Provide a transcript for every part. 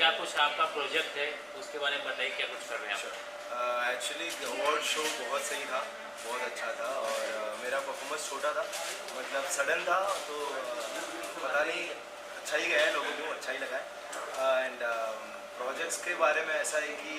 क्या कुछ आपका प्रोजेक्ट है उसके बारे में बताइए, क्या कुछ कर रहे हैं आप? एक्चुअली अवार्ड शो बहुत सही था, बहुत अच्छा था। और मेरा परफॉर्मेंस छोटा था, मतलब सडन था, तो पता नहीं अच्छा ही गया है, लोगों को अच्छा ही लगा है। एंड प्रोजेक्ट्स के बारे में ऐसा है कि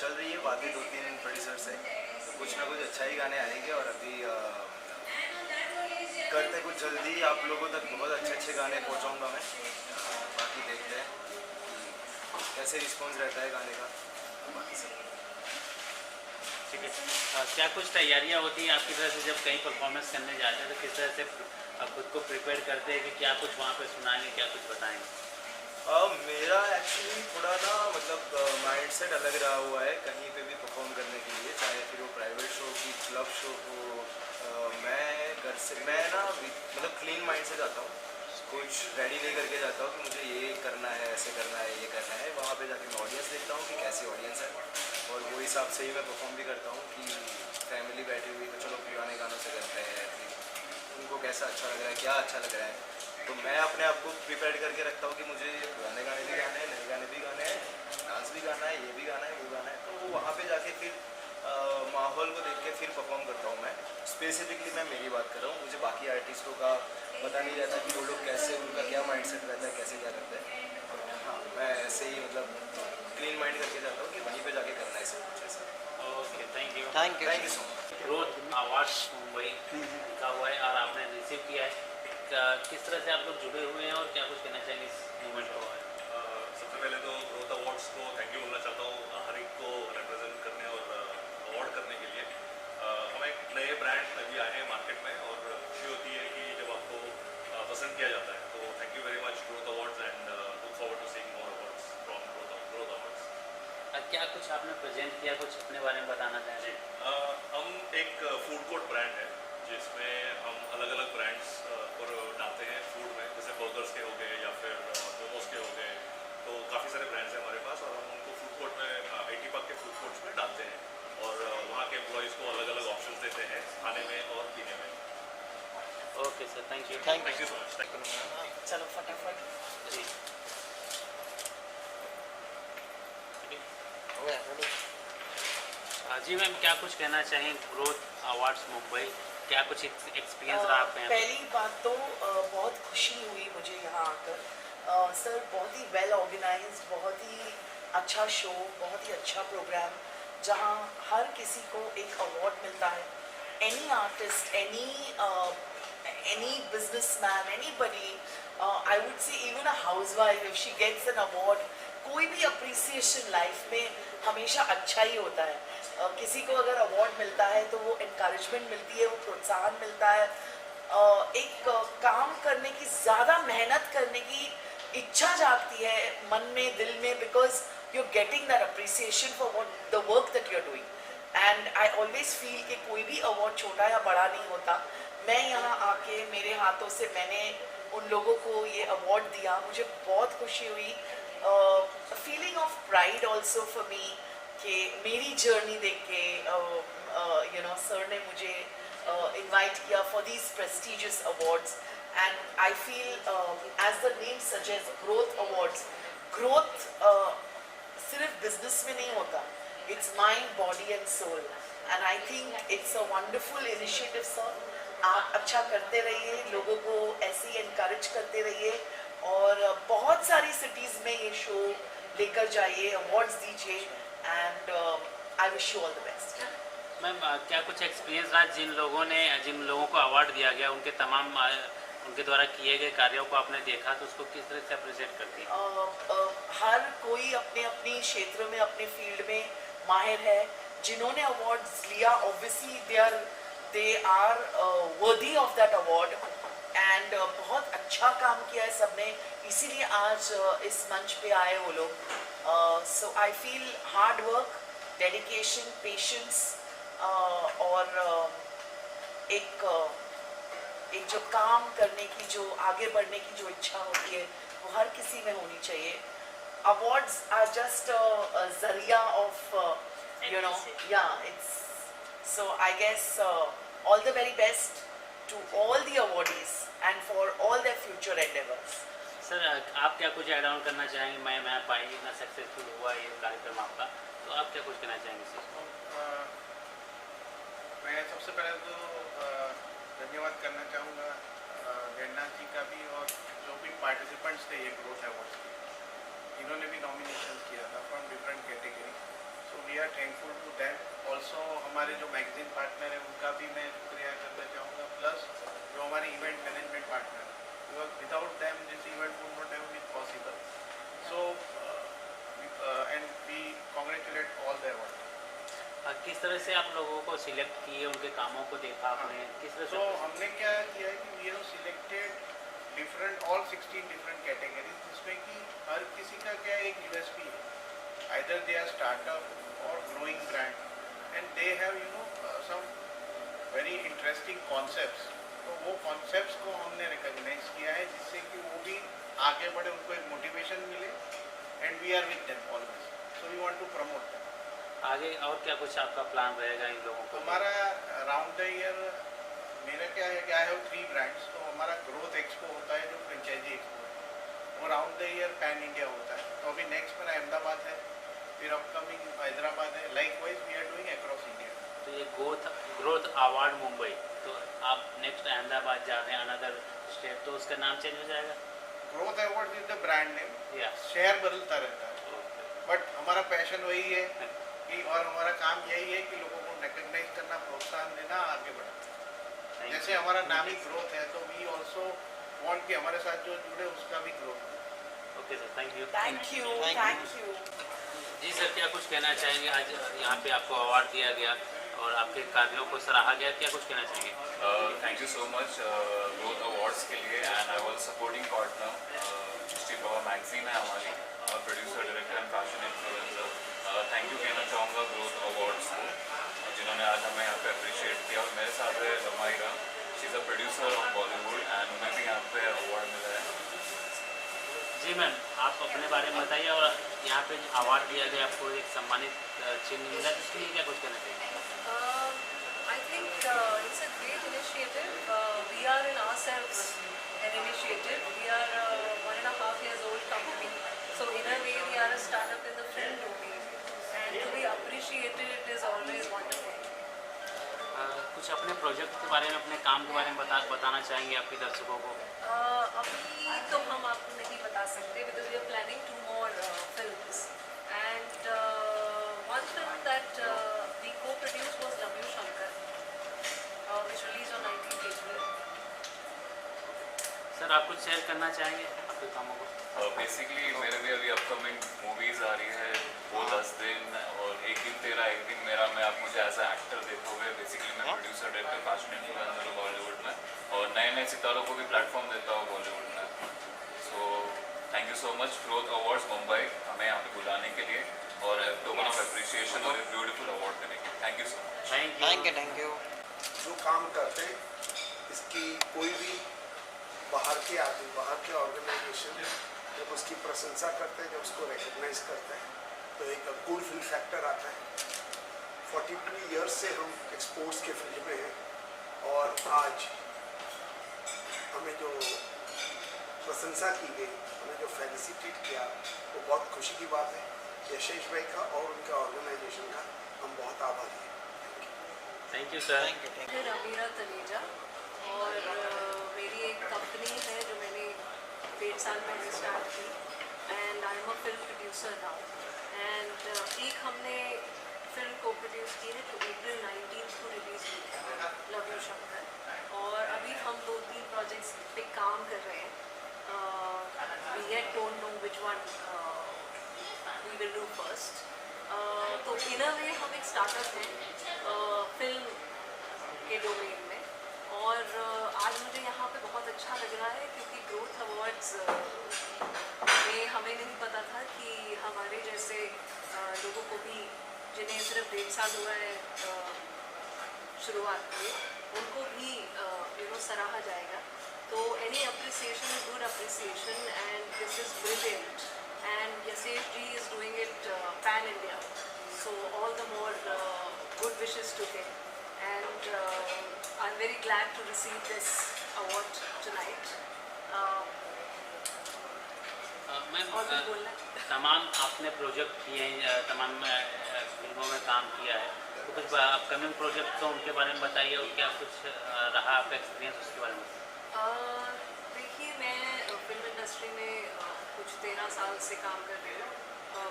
चल रही है बातें दो तीन प्रोड्यूसर से, तो कुछ ना कुछ अच्छा ही गाने आएंगे। और अभी करते कुछ जल्दी आप लोगों तक बहुत अच्छे अच्छे गाने पहुंचाऊंगा मैं। बाकी देखते हैं कि कैसे रिस्पॉन्स रहता है गाने का, बाकी सब। ठीक है। क्या कुछ तैयारियां होती हैं आपकी तरफ से जब कहीं परफॉर्मेंस करने जाते हैं, तो किस तरह से खुद को प्रिपेयर करते हैं कि क्या कुछ वहाँ पे सुनाएंगे, क्या कुछ बताएंगे? मेरा एक्चुअली थोड़ा ना मतलब माइंड सेट अलग रहा हुआ है कहीं पे भी परफॉर्म करने के लिए, चाहे फिर वो प्राइवेट शो की क्लब शो हो। मैं घर से मैं ना मतलब क्लीन माइंड से जाता हूँ, कुछ रेडी नहीं करके जाता हूँ कि मुझे ये करना है, ऐसे करना है, ये करना है। वहाँ पे जाके मैं ऑडियंस देखता हूँ कि कैसी ऑडियंस है, और वो हिसाब से ही मैं परफॉर्म भी करता हूँ कि फैमिली बैठी हुई तो चलो पुराने गानों से करते हैं, फिर उनको कैसा अच्छा लग रहा है, क्या अच्छा लग रहा है। तो मैं अपने आप को प्रिपेयर करके रखता हूँ कि मुझे पुराने गाने भी गाने हैं, नए गाने भी गाने हैं, डांस भी गाना है, ये भी गाना है, वो गाना है। तो वहाँ पे जाके फिर माहौल को देख के फिर परफॉर्म करता हूँ मैं। स्पेसिफिकली मैं मेरी बात कर रहा हूँ, मुझे बाकी आर्टिस्टों का पता नहीं रहता कि वो लोग कैसे, उनका क्या माइंडसेट रहता है, कैसे क्या करते हैं। हाँ, मैं ऐसे ही मतलब क्लीन माइंड करके जाता हूँ कि वहीं पे जाके करना है सब कुछ ऐसा। Okay, thank you. Thank you so much. Growth awards Mumbai लिखा हुआ है और आपने रिसीव किया है। किस तरह से आप लोग जुड़े हुए हैं और क्या कुछ कहना चाहेंगे इस मूवमेंट को? सबसे पहले तो ग्रोथ अवार्ड्स को थैंक यू बोलना चाहता हूँ, हर एक को रिप्रेजेंट करने और अवार्ड करने के लिए। हम एक नए ब्रांड अभी आए हैं मार्केट में, और खुशी होती है कि जब आपको पसंद किया जाता है। तो thank you very much growth Awards, and look forward to seeing more awards from Growth Awards. क्या कुछ आपने प्रेजेंट किया, कुछ अपने बारे में बताना चाहेंगे? हम एक फूड कोर्ट ब्रांड है जिसमें हम अलग अलग ब्रांड्स पर डालते हैं फूड में, जैसे बर्गर्स के हो गए या फिर मोमोज के हो गए। तो काफ़ी सारे ब्रांड्स हैं हमारे पास, और हम उनको फूड कोर्ट में आईटी पार्क के फूड कोर्ट्स में डालते हैं, और वहाँ के एम्प्लॉयज़ को अलग अलग ऑप्शंस देते हैं खाने में और पीने में। Okay sir, thank you. Thank you so much. Thank you. चलो फटाफट जी। जी मैम, क्या कुछ कहना चाहें ग्रोथ अवार्ड्स मुंबई, क्या कुछ एक्सपीरियंस रहा आपका यहाँ पे? पहली बात तो बहुत खुशी हुई मुझे यहाँ आकर। सर बहुत ही वेल ऑर्गेनाइज्ड, बहुत ही अच्छा शो, बहुत ही अच्छा प्रोग्राम, जहाँ हर किसी को एक अवार्ड मिलता है। Any artist, any businessman, anybody, I would say even a housewife, if she gets an award, कोई भी अप्रिसिएशन लाइफ में हमेशा अच्छा ही होता है। किसी को अगर अवार्ड मिलता है तो वो इनकरेजमेंट मिलती है, वो प्रोत्साहन मिलता है, एक काम करने की, ज़्यादा मेहनत करने की इच्छा जागती है मन में, दिल में, because you are getting that appreciation for what the work that you are doing. And I always feel कि कोई भी अवार्ड छोटा या बड़ा नहीं होता। मैं यहाँ आके मेरे हाथों से मैंने उन लोगों को ये अवार्ड दिया, मुझे बहुत खुशी हुई। Feeling of pride also for me कि मेरी जर्नी देख के यू नो सर ने मुझे इनवाइट किया for these prestigious awards. And I feel as the name suggest, Growth Awards, growth सिर्फ बिजनेस में नहीं होता, it's mind, body and soul, and I think it's a wonderful initiative sir। आप अच्छा करते रहिए, लोगों को ऐसे ही encourage करते रहिए, और बहुत सारी सिटीज़ में ये शो लेकर जाइए, अवार्ड्स दीजिए, and I wish you all the best। Ma'am, क्या कुछ एक्सपीरियंस रहा जिन लोगों को अवार्ड दिया गया, उनके तमाम उनके द्वारा किए गए कार्यों को आपने देखा, तो उसको किस तरह से अप्रिशिएट करती हैं? हर कोई अपने अपने क्षेत्र में, अपने फील्ड में माहिर है। जिन्होंने अवार्ड्स लिया obviously they are worthy of that award, and बहुत अच्छा काम किया है सबने, इसीलिए आज इस मंच पे आए वो लोग। So I feel hard work, dedication, patience, और एक जो काम करने की, जो आगे बढ़ने की जो इच्छा होती है, वो हर किसी में होनी चाहिए। Awards are just a zaria of, you know, yeah, it's, so I guess all the very best to all the awardees and for all their future endeavors। Sir आप क्या कुछ ऐड ऑन करना चाहेंगे? मैं पाई इतना सक्सेसफुल हुआ ये कार्यक्रम आपका, तो आप क्या कुछ कहना चाहेंगे इस चीज़ को? मैं सबसे पहले तो धन्यवाद करना चाहूँगा जगन्नाथ जी का भी, और जो भी पार्टिसिपेंट्स थे ये ग्रोथ अवार्ड्स के, इन्होंने भी नॉमिनेशन किया था from different category, so we are thankful to them. Also हमारे जो मैगजीन पार्टनर है उनका भी मैं शुक्रिया करना चाहूँगा, प्लस जो हमारे event management partner, without them this event would not have been possible. So and we congratulate all the award. किस तरह से आप लोगों को सिलेक्ट किए, उनके कामों को देखा आपने, किस तरह तो से? हमने क्या किया है कि we have selected different all 16 different categories, जिसमें कि हर किसी का क्या एक यूएसपी है, आइदर दे आर स्टार्टअप और growing brand and they have some very interesting concepts. तो वो कॉन्सेप्ट्स को हमने रिकॉग्नाइज किया है, जिससे कि वो भी आगे बढ़े, उनको एक मोटिवेशन मिले, and we are with them always, so we want to promote them. आगे और क्या कुछ आपका प्लान रहेगा इन लोगों को? हमारा राउंड द ईयर मेरा क्या है कि आई हैव 3 ब्रांड्स, तो हमारा ग्रोथ एक्सपो होता है जो फ्रेंचाइजी एक्सपो है, वो round the year pan India होता है। तो अभी नेक्स्ट मेरा अहमदाबाद है, फिर अपकमिंग हैदराबाद है, like wise we are doing across India. तो ये ग्रोथ अवार्ड मुंबई, तो आप नेक्स्ट अहमदाबाद जा रहे हैं, अनदर स्टेट, तो उसका नाम चेंज हो जाएगा? Growth award is the brand name, या शहर बदलता रहता है, बट हमारा पैशन वही है कि, और हमारा काम यही है कि लोगों को रिकग्नाइज करना, प्रोत्साहन देना, आगे बढ़ाना। जैसे हमारा नाम ही ग्रोथ है, तो वी ऑल्सो वांट कि हमारे साथ जो जुड़े उसका भी ग्रोथ हो। Okay sir, thank you. Thank you, thank you. जी सर, क्या कुछ कहना चाहेंगे? आज यहाँ पे आपको अवार्ड दिया गया और आपके कार्यों को सराहा गया, क्या कुछ कहना चाहेंगे? Thank you so much growth awards के लिए, and I was supporting partner Misty power magazine है हमारी, producer, director and fashion influencer. Thank you कहना चाहूँगा ग्रोथ अवार्ड्स को, जिन्होंने आज हमें यहाँ पे अप्रिशिएट किया। और मेरे साथ है रमाइरा, she is a producer of Bollywood, and उन्हें भी यहाँ पे अवार्ड मिला है। जी मैम, आप अपने बारे में बताइए, और यहाँ पे जो अवार्ड दिया गया आपको, एक सम्मानित चिन्ह मिला, तो इसके लिए क्या कुछ कहना चाहिए? I think it's a great initiative. We are in ourselves an initiative. We are 1.5 years old company. So in a way, we are a startup in the film domain. And to be appreciated is always wonderful. कुछ अपने project के बारे में, अपने काम के बारे में बताना चाहेंगे आपके दर्शकों को? अभी तो हम आपको नहीं बता सकते, because we are planning 2 more films. And one film that we co-produced was Love You Shankar, which released on 19th April. Sir, आप कुछ शेयर करना चाहेंगे आपके कामों को? बेसिकली मेरे भी अभी अपकमिंग मूवीज़ आ रही है, वो 10 दिन और एक दिन तेरा एक दिन मेरा में आप मुझे एज ए एक्टर देखोगे। बेसिकली मैं प्रोड्यूसर, डायरेक्टर, फैशन इन्फ्लुएंसर हूँ बॉलीवुड में, और नए नए सितारों को भी प्लेटफॉर्म देता हूँ बॉलीवुड में। So thank you so much growth awards Mumbai हमें यहाँ पे बुलाने के लिए, और टोकन ऑफ अप्रिसिएशन और एक ब्यूटीफुल अवार्ड देने के लिए thank you so much. Thank you. जो काम करते हैं इसकी कोई भी बाहर के आदमी, बाहर के ऑर्गेनाइजेशन जब उसकी प्रशंसा करते हैं, जब उसको रिकग्नाइज करते हैं, तो एक गुड फील फैक्टर आता है। 42 ईयर्स से हम एक्सपोर्ट्स के फील्ड में हैं, और आज हमें जो प्रशंसा की गई, हमें जो फेलिसिटेट किया, वो बहुत खुशी की बात है। यशेश भाई का और उनका ऑर्गेनाइजेशन का हम बहुत आभारी हैं। Thank you sir. मैं रमीरा तनेजा, और मेरी एक कंपनी है जो मैंने 1.5 साल पहले स्टार्ट की, and I am a film producer now. And एक हमने फिल्म को प्रोड्यूस की है जो अप्रैल 19 को रिलीज हुई है, लव यू शंकर। और अभी हम 2-3 प्रोजेक्ट्स पे काम कर रहे हैं। We yet don't know which one we will do first. तो इन अ वे हम एक स्टार्टअप हैं फिल्म के डोमेन में, और आज मुझे यहाँ पे बहुत अच्छा लग रहा है, क्योंकि ग्रोथ अवार्ड्स में हमें नहीं पता था कि हमारे जैसे लोगों को भी, जिन्हें सिर्फ 1.5 साल हुआ है शुरुआत में, उनको भी सराहा जाएगा। तो any appreciation is good appreciation, and this is brilliant, and Yashesh ji is doing it pan India, so all the more good wishes to him, and I'm very glad to receive this award tonight. Ma'am और कुछ बोलना है? तमाम आपने project किए हैं, तमाम फिल्मों में काम किया है, तो कुछ अपकमिंग प्रोजेक्ट तो उनके बारे में बताइए और क्या कुछ रहा आपका एक्सपीरियंस उसके बारे में? देखिए, मैं फिल्म इंडस्ट्री में कुछ 13 साल से काम कर रही हूँ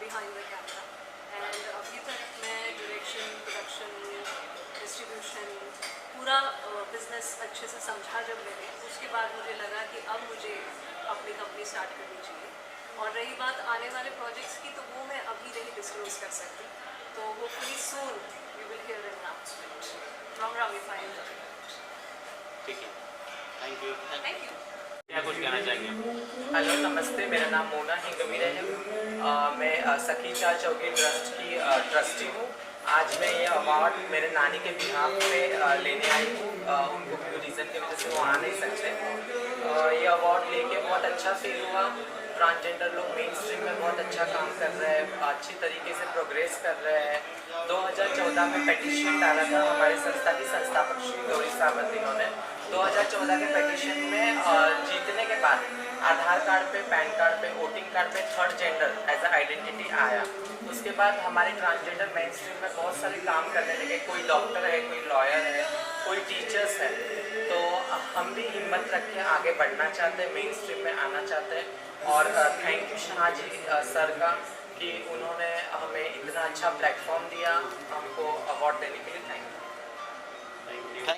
बिहाइंड द कैमरा, एंड अभी तक मैं डायरेक्शन, प्रोडक्शन, डिस्ट्रीब्यूशन, पूरा बिजनेस अच्छे से समझा जब मैंने, उसके बाद मुझे लगा कि अब मुझे अपनी कंपनी स्टार्ट करनी चाहिए। और रही बात आने वाले प्रोजेक्ट्स की, तो वो मैं अभी नहीं डिस्क्लोज कर सकती, तो वो please soon you will hear an announcement from Rummify. ठीक है, थैंक यू। Thank you. क्या कुछ कहना चाहेंगे? हेलो, नमस्ते, मेरा नाम मोना हिंगवीर है। मैं सखी चार चौकी ट्रस्ट की ट्रस्टी हूँ। आज मैं ये अवार्ड मेरे नानी के बिहाफ पे लेने आई हूँ। उनको कोई रीज़न की वजह से वो आ नहीं सकते। ये अवार्ड लेके बहुत अच्छा फील हुआ। ट्रांसजेंडर लोग मेन स्ट्रीम में बहुत अच्छा काम कर रहे हैं, अच्छी तरीके से प्रोग्रेस कर रहे हैं। 2014 में पेटिशन डाला था हमारी संस्था की संस्थापक श्री गौरी सावंत, इन्होंने 2014 के पेटिशन में जीतने के बाद आधार कार्ड पे, पैन कार्ड पे, वोटिंग कार्ड पे third gender as a identity आया। उसके बाद हमारे ट्रांसजेंडर मेन स्ट्रीम में बहुत सारे काम करने लगे। कोई डॉक्टर है, कोई लॉयर है, कोई टीचर्स है। तो हम भी हिम्मत रख के आगे बढ़ना चाहते हैं, मेन स्ट्रीम में आना चाहते हैं। और thank you Shah ji sir का कि उन्होंने हमें इतना अच्छा प्लेटफॉर्म दिया हमको अवार्ड देने के लिए।